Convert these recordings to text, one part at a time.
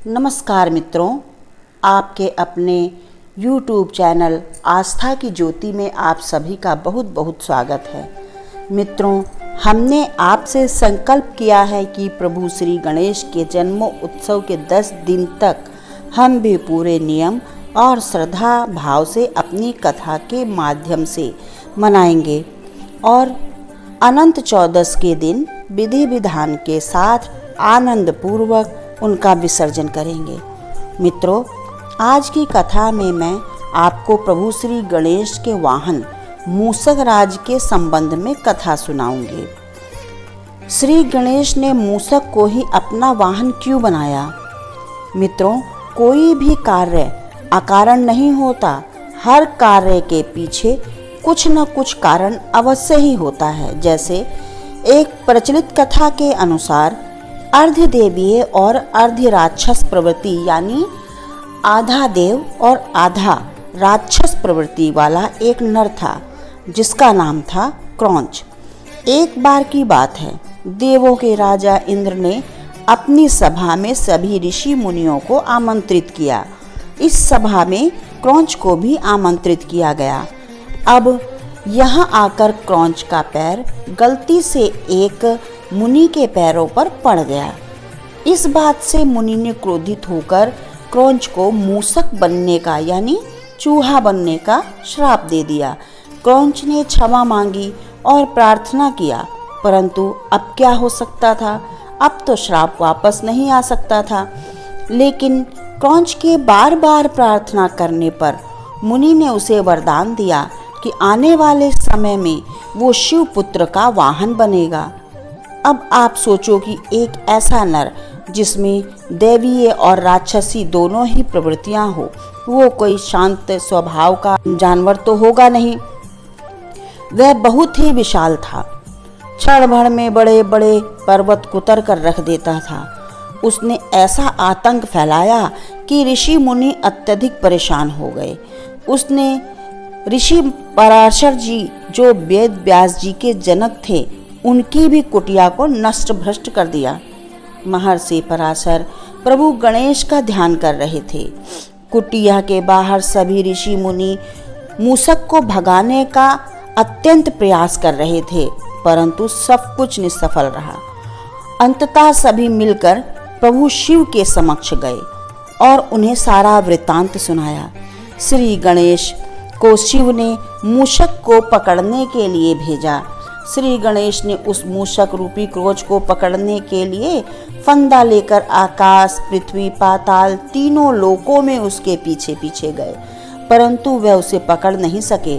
नमस्कार मित्रों, आपके अपने YouTube चैनल आस्था की ज्योति में आप सभी का बहुत बहुत स्वागत है। मित्रों, हमने आपसे संकल्प किया है कि प्रभु श्री गणेश के जन्मोत्सव के 10 दिन तक हम भी पूरे नियम और श्रद्धा भाव से अपनी कथा के माध्यम से मनाएंगे और अनंत चौदस के दिन विधि विधान के साथ आनंद पूर्वक उनका विसर्जन करेंगे। मित्रों, आज की कथा में मैं आपको प्रभु श्री गणेश के वाहन मूषक राज के संबंध में कथा सुनाऊंगी। श्री गणेश ने मूषक को ही अपना वाहन क्यों बनाया? मित्रों, कोई भी कार्य अकारण नहीं होता। हर कार्य के पीछे कुछ न कुछ कारण अवश्य ही होता है। जैसे एक प्रचलित कथा के अनुसार अर्धदेवीय और अर्ध राक्षस प्रवृत्ति यानी आधा देव और आधा राक्षस प्रवृत्ति वाला एक नर था जिसका नाम था क्रौंच। एक बार की बात है, देवों के राजा इंद्र ने अपनी सभा में सभी ऋषि मुनियों को आमंत्रित किया। इस सभा में क्रौंच को भी आमंत्रित किया गया। अब यहाँ आकर क्रौंच का पैर गलती से एक मुनि के पैरों पर पड़ गया। इस बात से मुनि ने क्रोधित होकर क्रौंच को मूषक बनने का यानी चूहा बनने का श्राप दे दिया। क्रौंच ने क्षमा मांगी और प्रार्थना किया, परंतु अब क्या हो सकता था? अब तो श्राप वापस नहीं आ सकता था। लेकिन क्रौंच के बार बार प्रार्थना करने पर मुनि ने उसे वरदान दिया कि आने वाले समय में वो शिव पुत्र का वाहन बनेगा। अब आप सोचो कि एक ऐसा नर जिसमें दैवीय और राक्षसी दोनों ही प्रवृत्तियां हो, वो कोई शांत स्वभाव का जानवर तो होगा नहीं। वह बहुत ही विशाल था। क्षण भर में बड़े बड़े पर्वत कुतर कर रख देता था। उसने ऐसा आतंक फैलाया कि ऋषि मुनि अत्यधिक परेशान हो गए। उसने ऋषि पराशर जी जो वेद व्यास जी के जनक थे, उनकी भी कुटिया को नष्ट भ्रष्ट कर दिया। महर्षि पराशर प्रभु गणेश का ध्यान कर रहे थे। कुटिया के बाहर सभी ऋषि मुनि मूषक को भगाने का अत्यंत प्रयास कर रहे थे, परंतु सब कुछ निष्सफल रहा। अंततः सभी मिलकर प्रभु शिव के समक्ष गए और उन्हें सारा वृत्तांत सुनाया। श्री गणेश को शिव ने मूषक को पकड़ने के लिए भेजा। श्री गणेश ने उस मूषक रूपी क्रौंच को पकड़ने के लिए फंदा लेकर आकाश, पृथ्वी, पाताल तीनों लोकों में उसके पीछे पीछे गए, परंतु वह उसे पकड़ नहीं सके।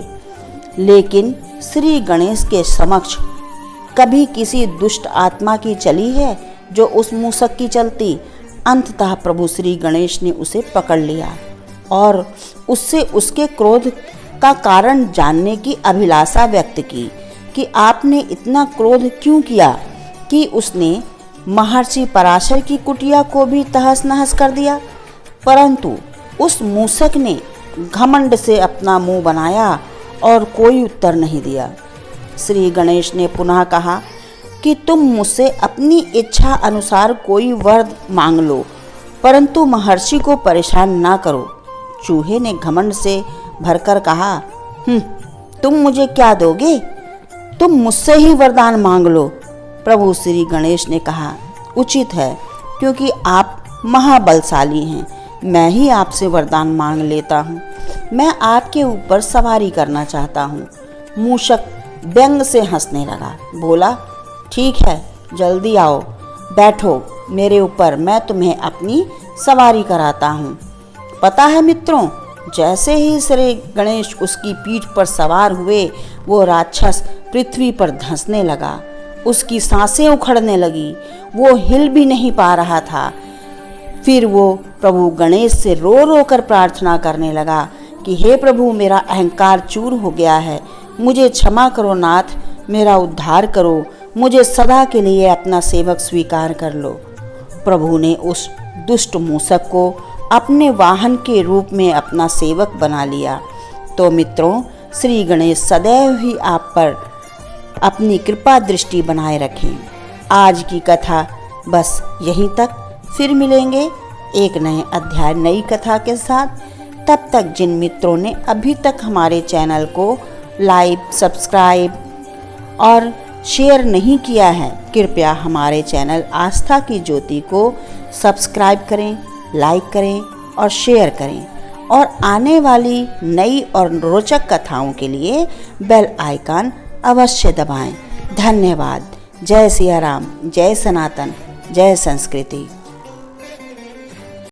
लेकिन श्री गणेश के समक्ष कभी किसी दुष्ट आत्मा की चली है जो उस मूषक की चलती? अंततः प्रभु श्री गणेश ने उसे पकड़ लिया और उससे उसके क्रोध का कारण जानने की अभिलाषा व्यक्त की कि आपने इतना क्रोध क्यों किया कि उसने महर्षि पराशर की कुटिया को भी तहस नहस कर दिया। परंतु उस मूषक ने घमंड से अपना मुंह बनाया और कोई उत्तर नहीं दिया। श्री गणेश ने पुनः कहा कि तुम मुझसे अपनी इच्छा अनुसार कोई वर मांग लो, परंतु महर्षि को परेशान ना करो। चूहे ने घमंड से भरकर कहा, तुम मुझे क्या दोगे? तुम मुझसे ही वरदान मांग लो। प्रभु श्री गणेश ने कहा, उचित है, क्योंकि आप महाबलशाली हैं। मैं ही आपसे वरदान मांग लेता हूँ। मैं आपके ऊपर सवारी करना चाहता हूँ। मूषक व्यंग से हंसने लगा, बोला, ठीक है, जल्दी आओ, बैठो मेरे ऊपर, मैं तुम्हें अपनी सवारी कराता हूँ। पता है मित्रों, जैसे ही श्री गणेश उसकी पीठ पर सवार हुए, वो राक्षस पृथ्वी पर धंसने लगा। उसकी सांसें उखड़ने लगी। वो हिल भी नहीं पा रहा था। फिर वो प्रभु गणेश से रो रो कर प्रार्थना करने लगा कि हे प्रभु, मेरा अहंकार चूर हो गया है, मुझे क्षमा करो नाथ, मेरा उद्धार करो, मुझे सदा के लिए अपना सेवक स्वीकार कर लो। प्रभु ने उस दुष्ट मूषक को अपने वाहन के रूप में अपना सेवक बना लिया। तो मित्रों, श्री गणेश सदैव ही आप पर अपनी कृपा दृष्टि बनाए रखें। आज की कथा बस यहीं तक, फिर मिलेंगे एक नए अध्याय नई कथा के साथ। तब तक जिन मित्रों ने अभी तक हमारे चैनल को लाइक, सब्सक्राइब और शेयर नहीं किया है, कृपया हमारे चैनल आस्था की ज्योति को सब्सक्राइब करें, लाइक करें और शेयर करें और आने वाली नई और रोचक कथाओं के लिए बेल आइकन अवश्य दबाएं। धन्यवाद। जय सिया राम, जय सनातन, जय संस्कृति।